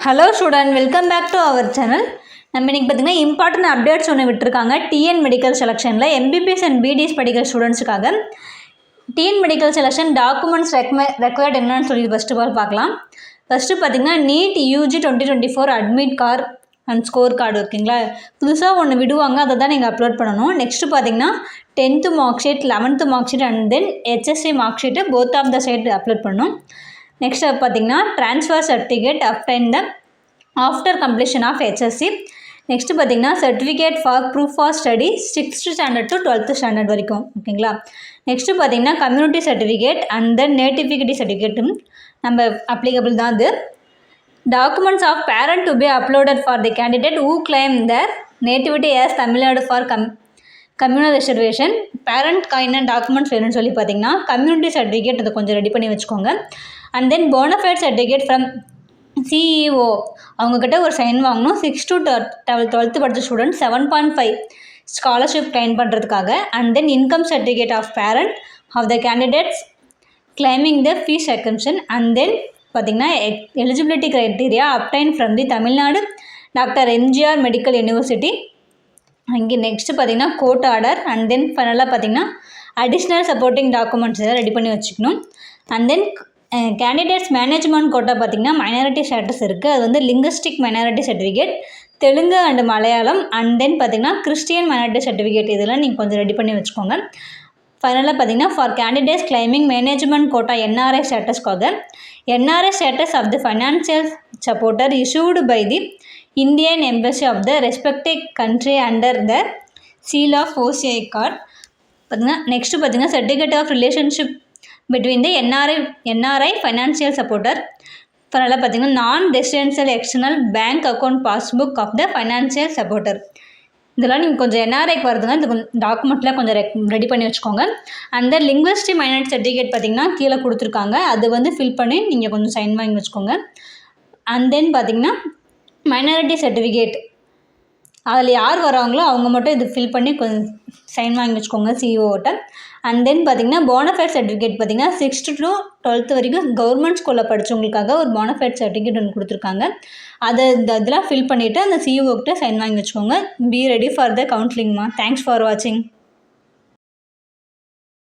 Hello student, welcome back to our channel. நம்ம இன்றைக்கி பார்த்திங்கன்னா இம்பார்ட்டன்ட் அப்டேட்ஸ் ஒன்று விட்டுருக்காங்க. டிஎன் மெடிக்கல் செலெக்ஷனில் எம்பிபிஎஸ் அண்ட் பிடிஎஸ் படிக்கிற ஸ்டூடெண்ட்ஸுக்காக TN medical selection documents required என்னன்னு சொல்லி ஃபஸ்ட் ஆஃப் ஆல் பார்க்கலாம். ஃபஸ்ட்டு பார்த்திங்கன்னா NEET UG 2024 admit card and score card இருக்குங்களா, புதுசாக ஒன்று விடுவாங்க, அதை தான் நீங்கள் அப்லோட் பண்ணணும். நெக்ஸ்ட்டு பார்த்திங்கன்னா 10th mark sheet, 11th mark sheet and then HSC mark sheet both of the side upload பண்ணணும். நெக்ஸ்ட் பார்த்திங்கன்னா transfer certificate after completion of HSC. Next பார்த்திங்கன்னா certificate for proof of study 6th standard to 12th standard வரைக்கும், ஓகேங்களா. Next பார்த்திங்கன்னா community certificate and then nativity சர்டிஃபிகேட்டும் நம்ம applicable தான். அது documents of parent to be uploaded for the candidate who claim their nativity as Tamil Nadu for communal reservation. Parent என்ன documents வேணும்னு சொல்லி பார்த்திங்கன்னா கம்யூனிட்டி சர்டிஃபிகேட் அதை கொஞ்சம் ரெடி பண்ணி வச்சுக்கோங்க. And then bonafide certificate from CEO அவங்கக்கிட்ட ஒரு சைன் வாங்கணும். 6th to 12th படித்த ஸ்டூடெண்ட் 7.5 ஸ்காலர்ஷிப் கிளைம் பண்ணுறதுக்காக. And then income certificate of parent of the candidates claiming the fees exemption. And then பார்த்திங்கன்னா eligibility criteria obtained from the Tamil Nadu doctor MGR medical university. அங்கே next பார்த்திங்கன்னா court order. And then ஃபைனலாக பார்த்திங்கன்னா additional supporting documents எல்லாம் ready பண்ணி வச்சுக்கணும். And then candidates management quota பார்த்திங்கன்னா minority status இருக்குது, அது வந்து linguistic minority certificate, Telugu and Malayalam. And then பார்த்திங்கன்னா கிறிஸ்டியன் மைனாரிட்டி சர்டிஃபிகேட், இதெல்லாம் நீங்கள் கொஞ்சம் ரெடி பண்ணி வச்சுக்கோங்க. ஃபைனலாக பார்த்திங்கன்னா for candidates claiming management quota NRI ஸ்டேட்டஸ்க்காக NRI status of the financial supporter issued by the Indian embassy of the respective country under the seal of OCI card. பார்த்திங்கன்னா next பார்த்திங்கன்னா certificate of relationship between the NRI financial supporter. ஃபைனலாக பார்த்திங்கன்னா non residential external bank account passbook of the financial supporter. இதெல்லாம் நீங்கள் கொஞ்சம் NRIக்கு வருதுங்க, இந்த டாக்குமெண்ட்லாம் கொஞ்சம் ரெடி பண்ணி வச்சுக்கோங்க. அந்த லிங்குவிஸ்டிக் மைனாரிட்டி சர்டிஃபிகேட் பார்த்திங்கன்னா கீழே கொடுத்துருக்காங்க, அது வந்து ஃபில் பண்ணி நீங்கள் கொஞ்சம் சைன் வாங்கி வச்சுக்கோங்க. அண்ட் தென் பார்த்திங்கன்னா மைனாரிட்டி சர்டிஃபிகேட் அதில் யார் வராங்களோ அவங்க மட்டும் இது ஃபில் பண்ணி கொஞ்சம் சைன் வாங்கி வச்சுக்கோங்க CEOட்ட. அண்ட் தென் பார்த்திங்கன்னா போனஃபைட் சர்டிஃபிகேட் பார்த்திங்கன்னா 6th to 12th வரைக்கும் கவர்மெண்ட் ஸ்கூலில் படித்தவங்களுக்காக ஒரு போனஃபைட் சர்டிஃபிகேட் ஒன்று கொடுத்துருக்காங்க. அதை இதெல்லாம் ஃபில் பண்ணிவிட்டு அந்த CEOக்கிட்ட சைன் வாங்கி வச்சுக்கோங்க. பி ரெடி ஃபார் த கவுன்சிலிங்மா. தேங்க்ஸ் ஃபார் வாட்சிங்.